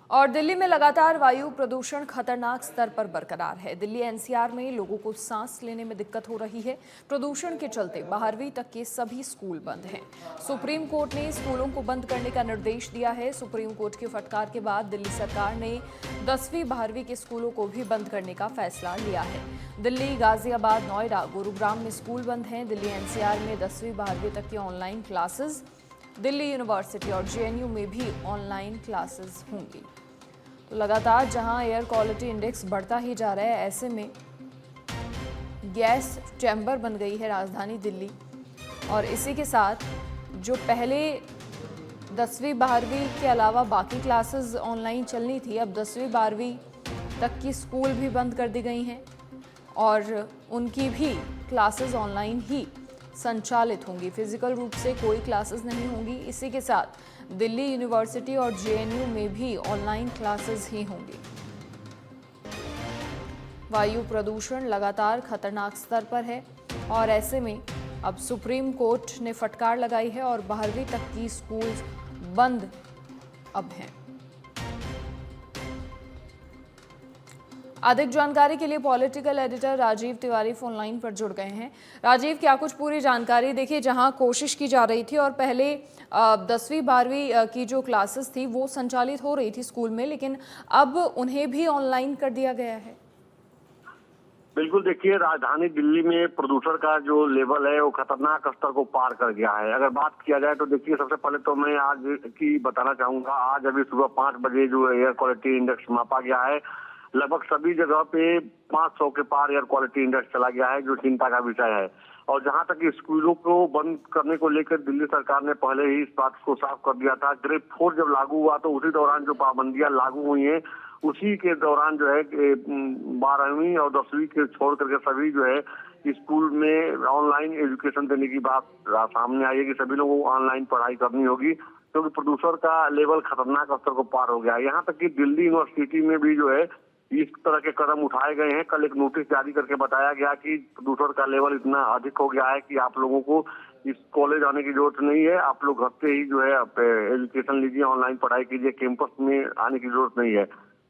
और दिल्ली में लगातार वायु प्रदूषण खतरनाक स्तर पर बरकरार है। दिल्ली एनसीआर में लोगों को सांस लेने में दिक्कत हो रही है। प्रदूषण के चलते 12वीं तक के सभी स्कूल बंद हैं। सुप्रीम कोर्ट ने स्कूलों को बंद करने का निर्देश दिया है। सुप्रीम कोर्ट के फटकार के बाद दिल्ली सरकार ने 10वीं 12वीं के स्कूलों को भी बंद करने का फैसला लिया है। दिल्ली, गाजियाबाद, नोएडा, गुरुग्राम में स्कूल बंद हैं। दिल्ली एनसीआर में 10वीं 12वीं तक की ऑनलाइन क्लासेस, दिल्ली यूनिवर्सिटी और जेएनयू में भी ऑनलाइन क्लासेस होंगी। तो लगातार जहां एयर क्वालिटी इंडेक्स बढ़ता ही जा रहा है, ऐसे में गैस चैम्बर बन गई है राजधानी दिल्ली। और इसी के साथ जो पहले 10वीं 12वीं के अलावा बाकी क्लासेस ऑनलाइन चलनी थी, अब 10वीं 12वीं तक की स्कूल भी बंद कर दी गई हैं और उनकी भी क्लासेस ऑनलाइन ही संचालित होंगी। फिजिकल रूप से कोई क्लासेस नहीं होंगी। इसी के साथ दिल्ली यूनिवर्सिटी और जेएनयू में भी ऑनलाइन क्लासेस ही होंगी। वायु प्रदूषण लगातार खतरनाक स्तर पर है और ऐसे में अब सुप्रीम कोर्ट ने फटकार लगाई है और 12वीं तक की स्कूल बंद अब हैं। अधिक जानकारी के लिए political editor Rajiv Tiwari phone line पर जुड़ गए हैं। राजीव, क्या कुछ पूरी जानकारी? देखिए, जहां कोशिश की जा रही थी और पहले 10वीं 12वीं की जो क्लासेस थी वो संचालित हो रही थी स्कूल में, लेकिन अब उन्हें भी ऑनलाइन कर दिया गया है। बिल्कुल, देखिए, राजधानी दिल्ली में प्रदूषण का जो लेवल है वो खतरनाक स्तर को पार कर गया है। अगर बात किया जाए तो देखिए, सबसे पहले तो मैं आज की बताना चाहूंगा। आज अभी सुबह 5 बजे जो एयर क्वालिटी इंडेक्स मापा गया है, लगभग सभी जगह पे 500 के पार एयर क्वालिटी इंडेक्स चला गया है, जो चिंता का विषय है। और जहां तक स्कूलों को बंद करने को लेकर दिल्ली सरकार ने पहले ही इस बात को साफ कर दिया था। ग्रेड 4 जब लागू हुआ तो उसी दौरान जो पाबंदियां लागू हुई हैं, उसी के दौरान जो है 12वीं और 10वीं के छोड़ करके सभी जो है स्कूल में ऑनलाइन एजुकेशन देने की बात सामने आई है कि सभी लोगों को ऑनलाइन पढ़ाई करनी होगी, क्योंकि प्रदूषण का लेवल खतरनाक स्तर को पार हो गया है। यहाँ तक कि दिल्ली यूनिवर्सिटी में भी जो है इस तरह के कदम उठाए गए हैं। कल एक नोटिस जारी करके बताया गया कि प्रदूषण का लेवल इतना अधिक हो गया है कि आप लोगों को इस कॉलेज आने की जरूरत नहीं है, आप लोग घर से ही जो है एजुकेशन लीजिए, ऑनलाइन पढ़ाई कीजिए, कैंपस में आने की जरूरत नहीं है।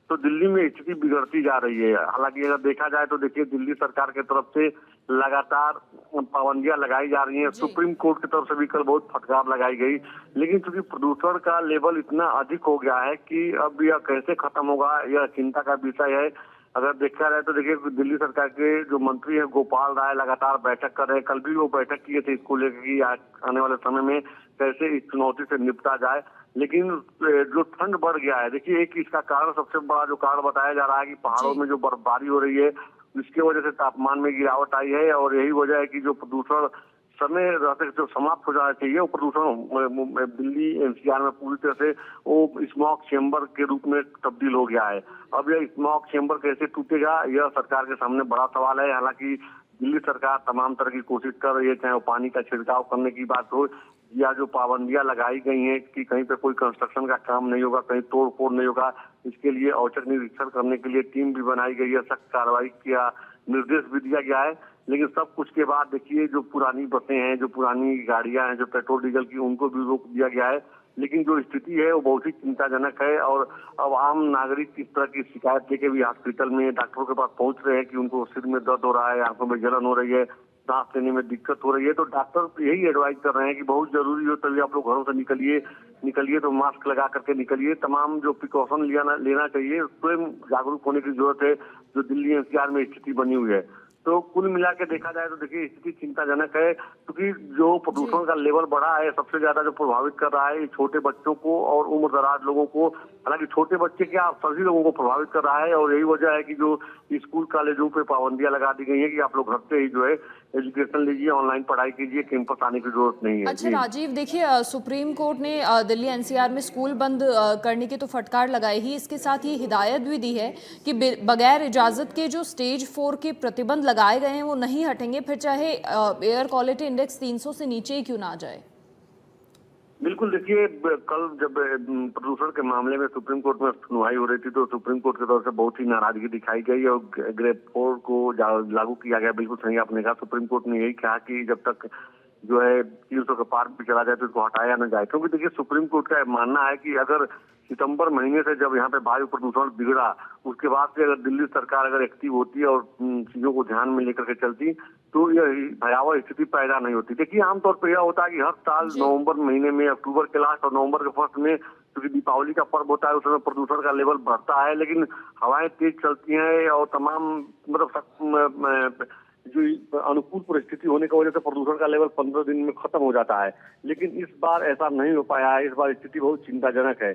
तो दिल्ली में स्थिति बिगड़ती जा रही है। हालांकि अगर देखा जाए तो देखिए, दिल्ली सरकार की तरफ से लगातार पाबंदियां लगाई जा रही हैं। सुप्रीम कोर्ट की तरफ से भी कल बहुत फटकार लगाई गई, लेकिन चूंकि प्रदूषण का लेवल इतना अधिक हो गया है कि अब यह कैसे खत्म होगा, यह चिंता का विषय है। अगर देखा जाए तो देखिए, दिल्ली सरकार के जो मंत्री हैं गोपाल राय लगातार बैठक कर रहे हैं। कल भी वो बैठक किए थे इसको लेकर कि आने वाले समय में कैसे इस चुनौती से निपटा जाए। लेकिन जो ठंड बढ़ गया है, देखिए, एक इसका कारण, सबसे बड़ा जो कारण बताया जा रहा है कि पहाड़ों में जो बर्फबारी हो रही है, इसकी वजह से तापमान में गिरावट आई है। और यही वजह है कि जो प्रदूषण समय रहते जो समाप्त हो जाना चाहिए, वो प्रदूषण दिल्ली एनसीआर में पूरी तरह से वो स्मॉग चेंबर के रूप में तब्दील हो गया है। अब यह स्मॉग चेंबर कैसे टूटेगा, यह सरकार के सामने बड़ा सवाल है। हालांकि दिल्ली सरकार तमाम तरह की कोशिश कर रही है, चाहे वो पानी का छिड़काव करने की बात हो या जो पाबंदियां लगाई गई हैं कि कहीं पे कोई कंस्ट्रक्शन का काम नहीं होगा, कहीं तोड़ फोड़ नहीं होगा, इसके लिए औचक निरीक्षण करने के लिए टीम भी बनाई गई है, सख्त कार्रवाई किया निर्देश भी दिया गया है। लेकिन सब कुछ के बाद देखिए, जो पुरानी बसें हैं, जो पुरानी गाड़ियां हैं, जो पेट्रोल डीजल की, उनको भी रोक दिया गया है। लेकिन जो स्थिति है वो बहुत ही चिंताजनक है। और अब आम नागरिक इस तरह की शिकायत लेके भी हॉस्पिटल में डॉक्टरों के पास पहुंच रहे हैं कि उनको सिर में दर्द हो रहा है, आंखों में जलन हो रही है, सांस लेने में दिक्कत हो रही है। तो डॉक्टर यही एडवाइज कर रहे हैं कि बहुत जरूरी हो तभी आप लोग घरों से निकलिए तो मास्क लगा करके निकलिए। तमाम जो प्रिकॉशन लेना चाहिए, स्वयं जागरूक होने की जरूरत है, जो दिल्ली एनसीआर में स्थिति बनी हुई है। तो कुल मिला के देखा जाए तो देखिए, स्थिति चिंताजनक है, क्योंकि जो प्रदूषण का लेवल बढ़ा है, सबसे ज्यादा जो प्रभावित कर रहा है छोटे बच्चों को और उम्र दराज लोगों को। हालांकि छोटे बच्चे क्या, सभी लोगों को प्रभावित कर रहा है। और यही वजह है कि जो स्कूल कॉलेजों पे पाबंदियां लगा दी गई है कि आप लोग घर से ही जो है एजुकेशन लीजिए, ऑनलाइन पढ़ाई कीजिए, कैंपस आने की जरूरत नहीं है। अच्छा राजीव, देखिए, सुप्रीम कोर्ट ने दिल्ली एनसीआर में स्कूल बंद करने की तो फटकार लगाई ही, इसके साथ ये हिदायत भी दी है कि बगैर इजाजत के जो स्टेज 4 के प्रतिबंध लगाए गए हैं वो नहीं हटेंगे, फिर चाहे एयर क्वालिटी इंडेक्स 300 से नीचे ही क्यों ना जाए। बिल्कुल, देखिए, कल जब प्रदूषण के मामले में सुप्रीम कोर्ट में सुनवाई हो रही थी तो सुप्रीम कोर्ट की तरफ से बहुत ही नाराजगी दिखाई गई और ग्रेड 4 को लागू किया गया। बिल्कुल सही आपने कहा, सुप्रीम कोर्ट ने यही कहा कि जब तक जो है 300 के पार भी चला जाए तो इसको हटाया न जाए। क्योंकि देखिए सुप्रीम कोर्ट का मानना है कि अगर सितंबर महीने से जब यहाँ पे वायु प्रदूषण बिगड़ा, उसके बाद से अगर दिल्ली सरकार अगर एक्टिव होती है और चीजों को ध्यान में लेकर के चलती तो यह भयावह स्थिति पैदा नहीं होती। देखिए आमतौर पर यह होता है कि हर साल नवंबर महीने में, अक्टूबर के लास्ट और नवंबर के फर्स्ट में, क्योंकि दीपावली का पर्व होता है उस समय प्रदूषण का लेवल बढ़ता है, लेकिन हवाएं तेज चलती हैं और तमाम मतलब जो अनुकूल परिस्थिति होने की वजह से प्रदूषण का लेवल 15 दिन में खत्म हो जाता है। लेकिन इस बार ऐसा नहीं हो पाया है। इस बार स्थिति बहुत चिंताजनक है।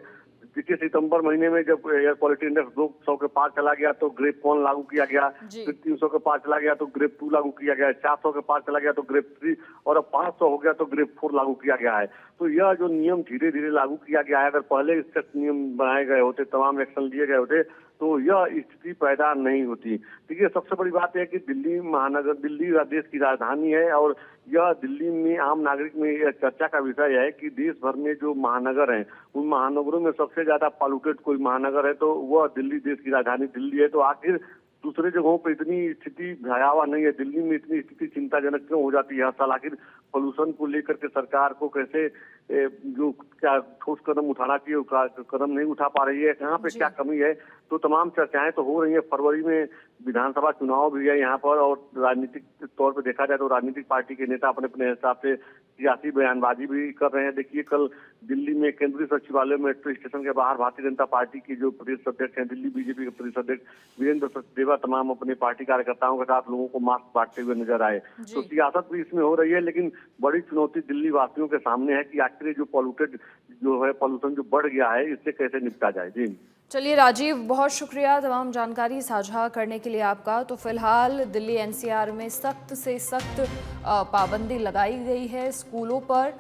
पिछले सितंबर महीने में जब एयर क्वालिटी इंडेक्स 200 के पार चला गया तो ग्रेड 1 लागू किया गया, फिर 300 के पार चला गया तो ग्रेड 2 लागू किया गया, 400 के पार चला गया तो ग्रेड 3 और अब 500 हो गया तो ग्रेड 4 लागू किया गया है। तो यह जो नियम धीरे धीरे लागू किया गया है, अगर पहले इससे नियम बनाए गए होते, तमाम एक्शन लिए गए होते तो यह स्थिति पैदा नहीं होती। देखिए सबसे बड़ी बात है कि दिल्ली महानगर, दिल्ली देश की राजधानी है और यह दिल्ली में आम नागरिक में यह चर्चा का विषय है कि देश भर में जो महानगर हैं उन महानगरों में सबसे ज्यादा पॉल्यूटेड कोई महानगर है तो वह दिल्ली, देश की राजधानी दिल्ली है। तो आखिर दूसरे जगहों पर इतनी स्थिति भयावह नहीं है, दिल्ली में इतनी स्थिति चिंताजनक क्यों हो जाती है हर साल? आखिर पोल्यूशन को लेकर के सरकार को कैसे जो क्या ठोस कदम उठाना चाहिए कदम नहीं उठा पा रही है, कहाँ पे क्या कमी है? तो तमाम चर्चाएं तो हो रही है। फरवरी में विधानसभा चुनाव भी है यहाँ पर और राजनीतिक तौर पे देखा जाए तो राजनीतिक पार्टी के नेता अपने अपने हिसाब से सियासी बयानबाजी भी कर रहे हैं। देखिए कल दिल्ली में केंद्रीय सचिवालय मेट्रो स्टेशन के बाहर भारतीय जनता पार्टी की जो प्रदेश अध्यक्ष हैं, दिल्ली बीजेपी के प्रदेश अध्यक्ष वीरेंद्र सचदेवा तमाम अपने पार्टी कार्यकर्ताओं के साथ लोगों को मास्क बांटते हुए नजर आए। तो सियासत भी इसमें हो रही है, लेकिन बड़ी चुनौती दिल्ली वासियों के सामने है कि आखिर जो पॉल्यूटेड जो है पॉल्यूशन जो बढ़ गया है इससे कैसे निपटा जाए। जी चलिए राजीव, बहुत शुक्रिया तमाम जानकारी साझा करने के लिए आपका। तो फिलहाल दिल्ली एनसीआर में सख्त से सख्त पाबंदी लगाई गई है स्कूलों पर।